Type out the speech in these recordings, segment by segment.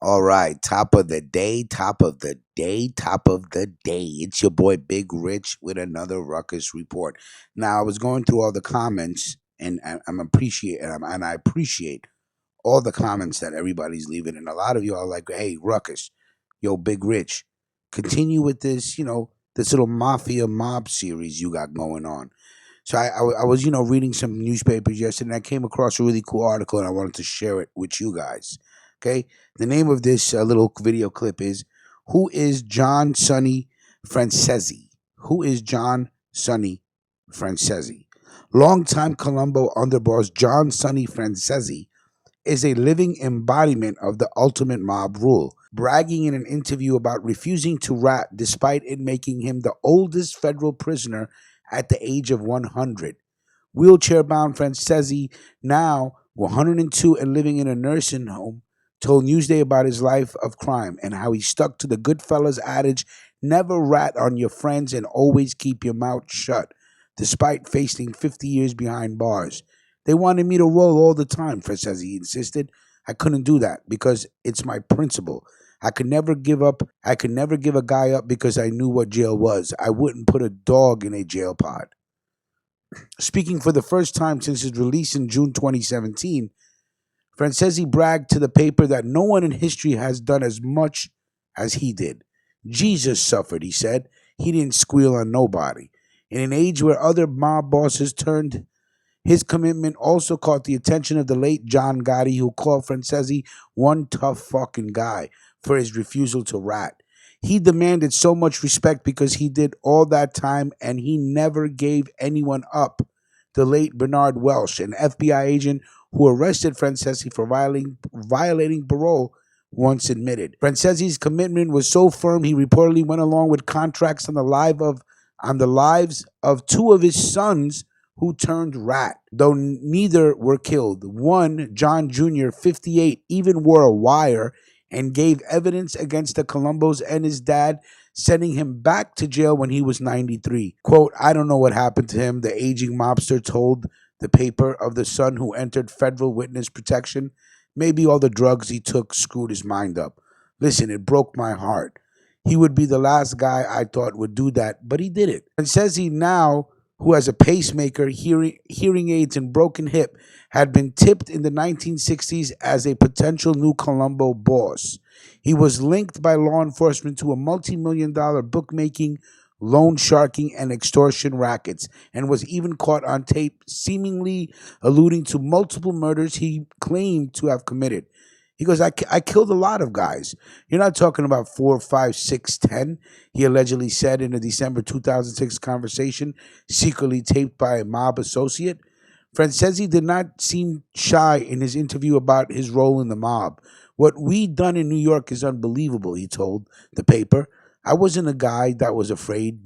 All right, top of the day, top of the day, top of the day. It's your boy Big Rich with another Ruckus report. Now, I was going through all the comments, and I appreciate all the comments that everybody's leaving, and a lot of you are like, "Hey, Ruckus, yo, Big Rich, continue with this, this little mafia mob series you got going on." So I was, reading some newspapers yesterday, and I came across a really cool article, and I wanted to share it with you guys. Okay, the name of this little video clip is "Who is John Sonny Franzese?" Who is John Sonny Franzese? Longtime Colombo underboss John Sonny Franzese is a living embodiment of the ultimate mob rule, bragging in an interview about refusing to rat despite it making him the oldest federal prisoner at the age of 100. Wheelchair bound Francesi, now 102 and living in a nursing home, told Newsday about his life of crime and how he stuck to the Goodfellas adage, never rat on your friends and always keep your mouth shut, despite facing 50 years behind bars. They wanted me to roll all the time, Francesi insisted. I couldn't do that because it's my principle. I could never give up. I could never give a guy up because I knew what jail was. I wouldn't put a dog in a jail pod. Speaking for the first time since his release in June 2017, Francesi bragged to the paper that no one in history has done as much as he did. Jesus suffered, he said. He didn't squeal on nobody. In an age where other mob bosses turned, his commitment also caught the attention of the late John Gotti, who called Francesi one tough fucking guy for his refusal to rat. He demanded so much respect because he did all that time and he never gave anyone up. The late Bernard Welsh, an FBI agent who arrested Francesi for violating parole, once admitted. Francesi's commitment was so firm he reportedly went along with contracts on the lives of two of his sons who turned rat, though neither were killed. One, John Jr., 58, even wore a wire and gave evidence against the Colombos and his dad, sending him back to jail when he was 93. Quote, I don't know what happened to him, the aging mobster told the paper of the son who entered federal witness protection. Maybe all the drugs he took screwed his mind up. Listen, it broke my heart. He would be the last guy I thought would do that, but he did it. And says he now, who has a pacemaker, hearing aids, and broken hip, had been tipped in the 1960s as a potential new Colombo boss. He was linked by law enforcement to a multi-million-dollar bookmaking, loan sharking, and extortion rackets, and was even caught on tape seemingly alluding to multiple murders he claimed to have committed. He goes, I killed a lot of guys. You're not talking about 4, 5, 6, 10. He allegedly said in a December 2006 conversation secretly taped by a mob associate. Francesi did not seem shy in his interview about his role in the mob. What we done in New York is unbelievable, he told the paper. I wasn't a guy that was afraid.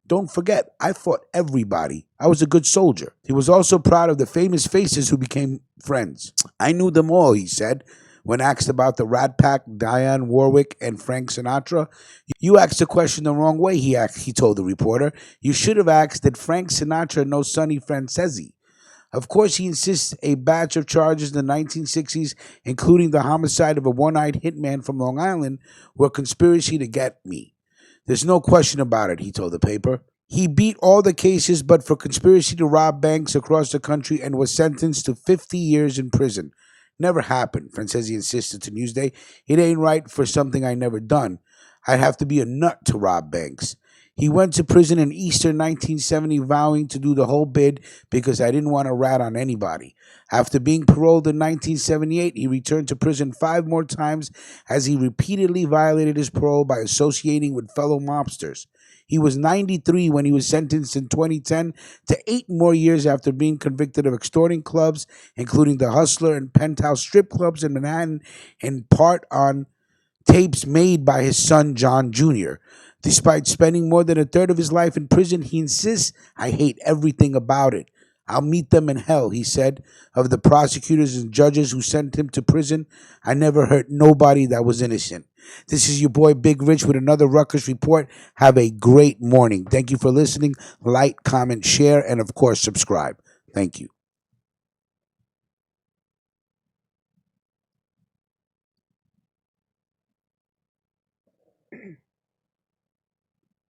Don't forget, I fought everybody. I was a good soldier. He was also proud of the famous faces who became friends. I knew them all, he said. When asked about the Rat Pack, Dionne Warwick, and Frank Sinatra, you asked the question the wrong way, he told the reporter. You should have asked, did Frank Sinatra know Sonny Francesi? Of course, he insists a batch of charges in the 1960s, including the homicide of a one-eyed hitman from Long Island, were conspiracy to get me. There's no question about it, he told the paper. He beat all the cases but for conspiracy to rob banks across the country and was sentenced to 50 years in prison. Never happened, Francesi insisted to Newsday. It ain't right for something I never done. I'd have to be a nut to rob banks. He went to prison in Easter 1970 vowing to do the whole bid because I didn't want to rat on anybody. After being paroled in 1978, he returned to prison 5 more times as he repeatedly violated his parole by associating with fellow mobsters. He was 93 when he was sentenced in 2010 to 8 more years after being convicted of extorting clubs, including the Hustler and Penthouse strip clubs in Manhattan, in part on tapes made by his son John Jr. Despite spending more than a third of his life in prison, he insists, I hate everything about it. I'll meet them in hell, he said, of the prosecutors and judges who sent him to prison. I never hurt nobody that was innocent. This is your boy Big Rich with another Ruckus Report. Have a great morning. Thank you for listening. Like, comment, share, and of course, subscribe. Thank you.